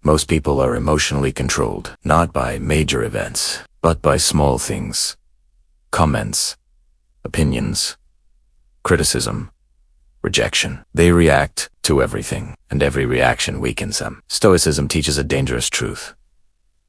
Most people are emotionally controlled, not by major events, but by small things. Comments, opinions, criticism, rejection. They react to everything, and every reaction weakens them. Stoicism teaches a dangerous truth.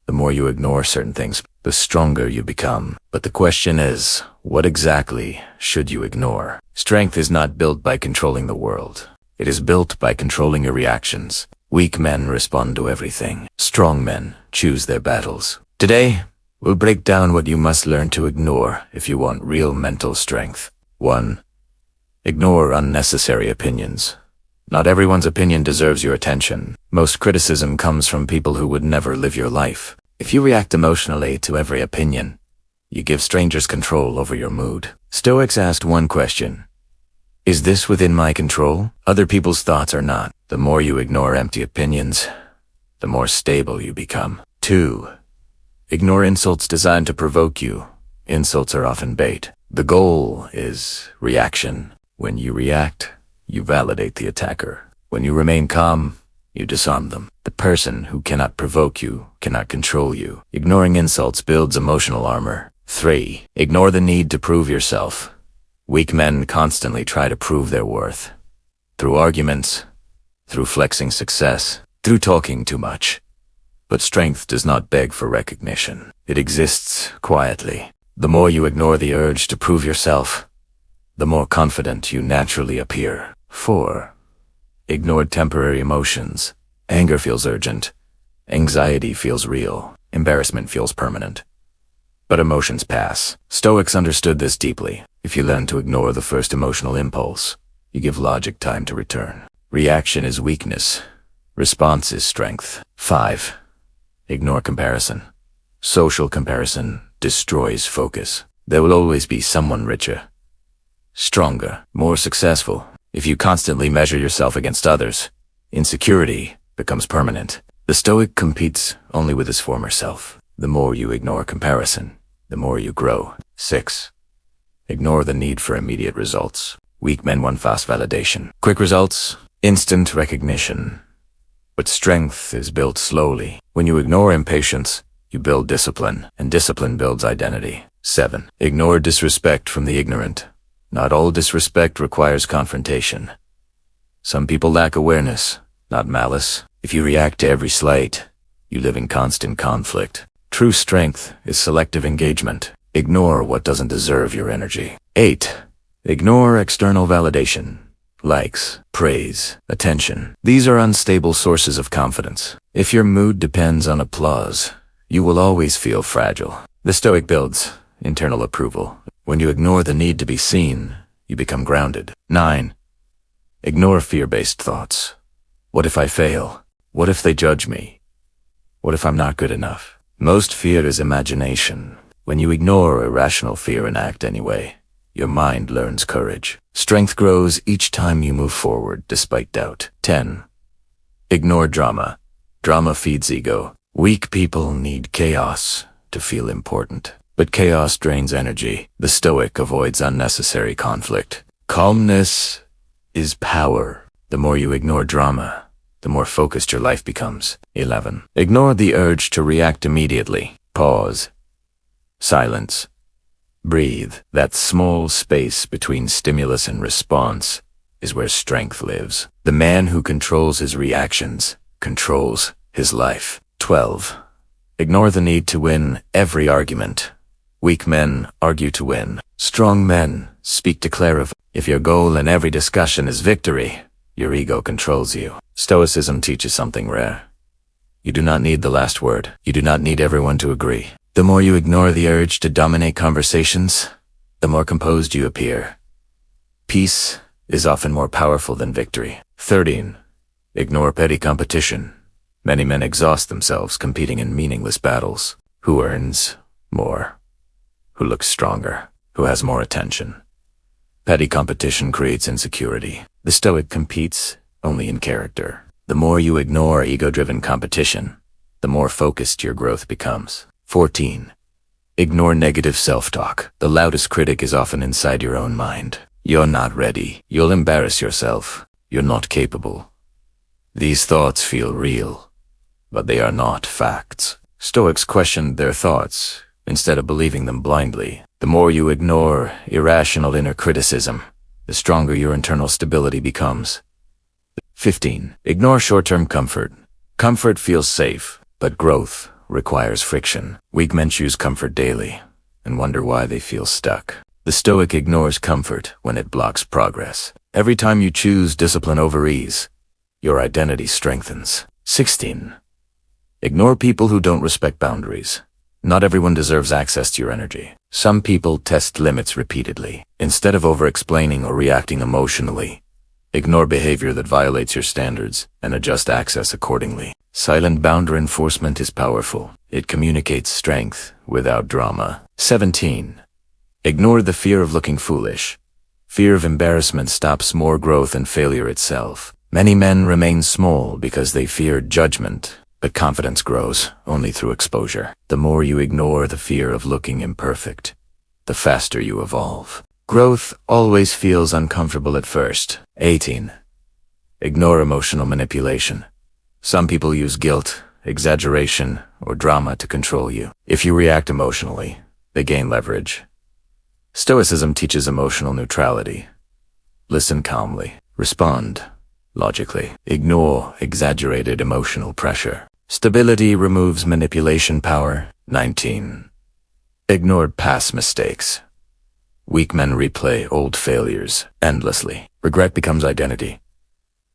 The more you ignore certain things, the stronger you become. But the question is, what exactly should you ignore? Strength is not built by controlling the world. It is built by controlling your reactions. Weak men respond to everything. Strong men choose their battles. Today, we'll break down what you must learn to ignore if you want real mental strength. 1. Ignore unnecessary opinions. Not everyone's opinion deserves your attention. Most criticism comes from people who would never live your life. If you react emotionally to every opinion, you give strangers control over your mood. Stoics asked one question: is this within my control? Other people's thoughts are not. The more you ignore empty opinions, the more stable you become. 2. Ignore insults designed to provoke you. Insults are often bait. The goal is reaction. When you react, you validate the attacker. When you remain calm, you disarm them. The person who cannot provoke you cannot control you. Ignoring insults builds emotional armor. 3. Ignore the need to prove yourself. Weak men constantly try to prove their worth. Through arguments, through flexing success, through talking too much. But strength does not beg for recognition. It exists quietly. The more you ignore the urge to prove yourself, the more confident you naturally appear. 4. Ignore temporary emotions. Anger feels urgent. Anxiety feels real. Embarrassment feels permanent. But emotions pass. Stoics understood this deeply. If you learn to ignore the first emotional impulse, you give logic time to return. Reaction is weakness. Response is strength. 5. Ignore comparison. Social comparison destroys focus. There will always be someone richer, stronger, more successful. If you constantly measure yourself against others, insecurity becomes permanent. The Stoic competes only with his former self. The more you ignore comparison, the more you grow. 6. Ignore the need for immediate results. Weak men want fast validation. Quick results, instant recognition. But strength is built slowly. When you ignore impatience, you build discipline, and discipline builds identity. 7. Ignore disrespect from the ignorant. Not all disrespect requires confrontation. Some people lack awareness, not malice. If you react to every slight, you live in constant conflict. True strength is selective engagement. Ignore what doesn't deserve your energy. 8. Ignore external validation. Likes, praise, attention. These are unstable sources of confidence. If your mood depends on applause, you will always feel fragile. The Stoic builds internal approval. When you ignore the need to be seen, you become grounded. 9. Ignore fear-based thoughts. What if I fail? What if they judge me? What if I'm not good enough? Most fear is imagination. When you ignore irrational fear and act anyway, your mind learns courage. Strength grows each time you move forward despite doubt. 10. Ignore drama. Drama feeds ego. Weak people need chaos to feel important. But chaos drains energy. The Stoic avoids unnecessary conflict. Calmness is power. The more you ignore drama, the more focused your life becomes. 11. Ignore the urge to react immediately. Pause. Silence. Breathe. That small space between stimulus and response is where strength lives. The man who controls his reactions controls his life. 12. Ignore the need to win every argument. Weak men argue to win. Strong men speak to clarify. If your goal in every discussion is victory, your ego controls you. Stoicism teaches something rare. You do not need the last word. You do not need everyone to agree. The more you ignore the urge to dominate conversations, the more composed you appear. Peace is often more powerful than victory. 13. Ignore petty competition. Many men exhaust themselves competing in meaningless battles. Who earns more? Who looks stronger? Who has more attention? Petty competition creates insecurity. The Stoic competes only in character. The more you ignore ego-driven competition, the more focused your growth becomes. 14. Ignore negative self-talk. The loudest critic is often inside your own mind. You're not ready. You'll embarrass yourself. You're not capable. These thoughts feel real, but they are not facts. Stoics questioned their thoughts instead of believing them blindly. The more you ignore irrational inner criticism, the stronger your internal stability becomes. 15. Ignore short-term comfort. Comfort feels safe, but growth requires friction. Weak men choose comfort daily and wonder why they feel stuck. The Stoic ignores comfort when it blocks progress. Every time you choose discipline over ease, your identity strengthens. 16. Ignore people who don't respect boundaries. Not everyone deserves access to your energy. Some people test limits repeatedly. Instead of over-explaining or reacting emotionally, ignore behavior that violates your standards and adjust access accordingly. Silent boundary enforcement is powerful. It communicates strength without drama. 17. Ignore the fear of looking foolish. Fear of embarrassment stops more growth than failure itself. Many men remain small because they fear judgment, but confidence grows only through exposure. The more you ignore the fear of looking imperfect, the faster you evolve. Growth always feels uncomfortable at first. 18. Ignore emotional manipulation. Some people use guilt, exaggeration, or drama to control you. If you react emotionally, they gain leverage. Stoicism teaches emotional neutrality. Listen calmly. Respond logically. Ignore exaggerated emotional pressure. Stability removes manipulation power. 19. Ignore past mistakes. Weak men replay old failures endlessly. Regret becomes identity.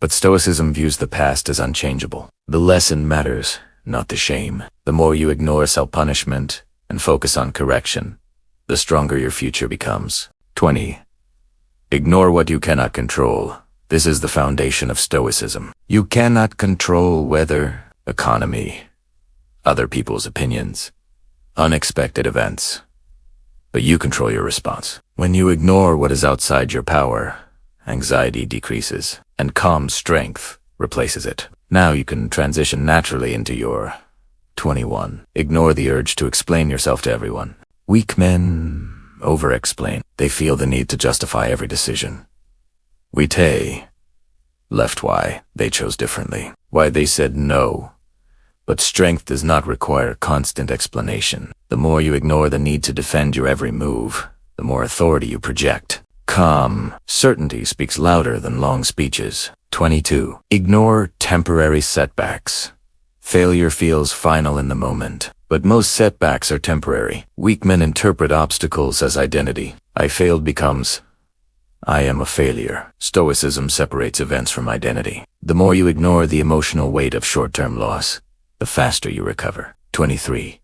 But Stoicism views the past as unchangeable. The lesson matters, not the shame. The more you ignore self-punishment and focus on correction, the stronger your future becomes. 20. Ignore what you cannot control. This is the foundation of Stoicism. You cannot control weather, economy, other people's opinions, unexpected events, but you control your response. When you ignore what is outside your power, anxiety decreases, and calm strength replaces it. Now you can transition naturally into your 21. Ignore the urge to explain yourself to everyone. Weak men over-explain. They feel the need to justify every decision. Left why they chose differently, why they said no. But strength does not require constant explanation. The more you ignore the need to defend your every move, the more authority you project. Calm certainty speaks louder than long speeches. 22. Ignore temporary setbacks. Failure feels final in the moment, but most setbacks are temporary. Weak men interpret obstacles as identity. I failed becomes I am a failure. Stoicism separates events from identity. The more you ignore the emotional weight of short-term loss, the faster you recover. 23.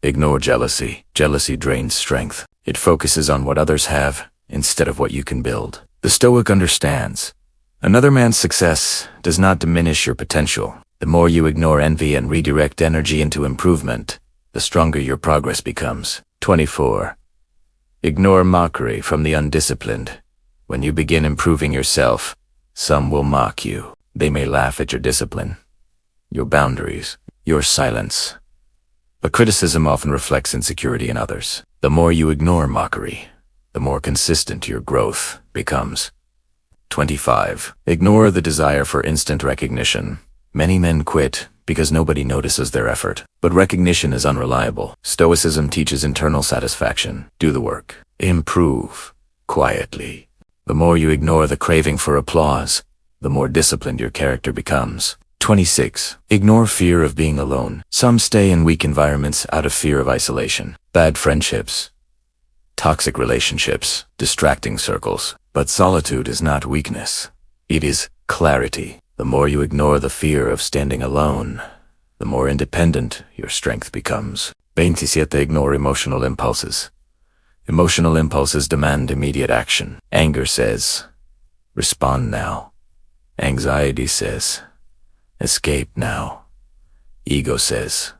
Ignore jealousy. Jealousy drains strength. It focuses on what others have instead of what you can build. The Stoic understands. Another man's success does not diminish your potential. The more you ignore envy and redirect energy into improvement, the stronger your progress becomes. 24. Ignore mockery from the undisciplined. When you begin improving yourself, some will mock you. They may laugh at your discipline, your boundaries, your silence. But criticism often reflects insecurity in others. The more you ignore mockery, the more consistent your growth becomes. 25. Ignore the desire for instant recognition. Many men quit because nobody notices their effort. But recognition is unreliable. Stoicism teaches internal satisfaction. Do the work. Improve quietly. The more you ignore the craving for applause, the more disciplined your character becomes. 26. Ignore fear of being alone. Some stay in weak environments out of fear of isolation. Bad friendships, toxic relationships, distracting circles. But solitude is not weakness. It is clarity. The more you ignore the fear of standing alone, the more independent your strength becomes. 27. Ignore emotional impulses. Emotional impulses demand immediate action. Anger says, respond now. Anxiety says, escape now. Ego says,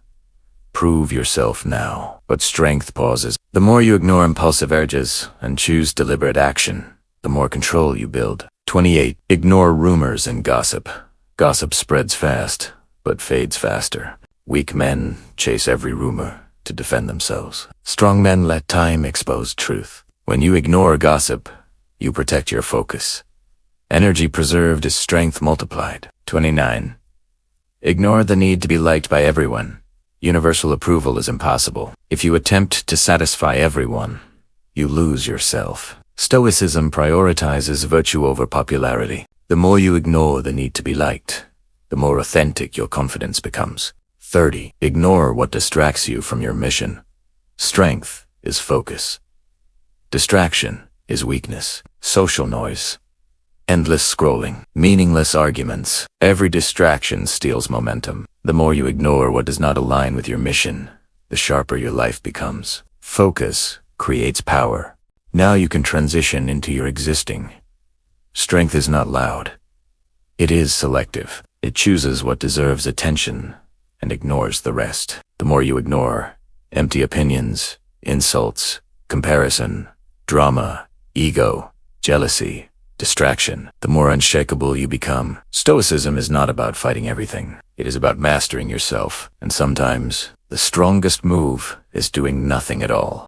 prove yourself now. But strength pauses. The more you ignore impulsive urges and choose deliberate action, the more control you build. 28. Ignore rumors and gossip. Gossip spreads fast, but fades faster. Weak men chase every rumor to defend themselves. Strong men let time expose truth. When you ignore gossip, you protect your focus. Energy preserved is strength multiplied. 29. Ignore the need to be liked by everyone. Universal approval is impossible. If you attempt to satisfy everyone, you lose yourself. Stoicism prioritizes virtue over popularity. The more you ignore the need to be liked, the more authentic your confidence becomes. 30. Ignore what distracts you from your mission. Strength is focus. Distraction is weakness. Social noise. Endless scrolling. Meaningless arguments. Every distraction steals momentum. The more you ignore what does not align with your mission, the sharper your life becomes. Focus creates power. Now you can transition into your existing. Strength is not loud. It is selective. It chooses what deserves attention and ignores the rest. The more you ignore empty opinions, insults, comparison, drama, ego, jealousy, distraction, the more unshakable you become. Stoicism is not about fighting everything. It is about mastering yourself, and sometimes the strongest move is doing nothing at all.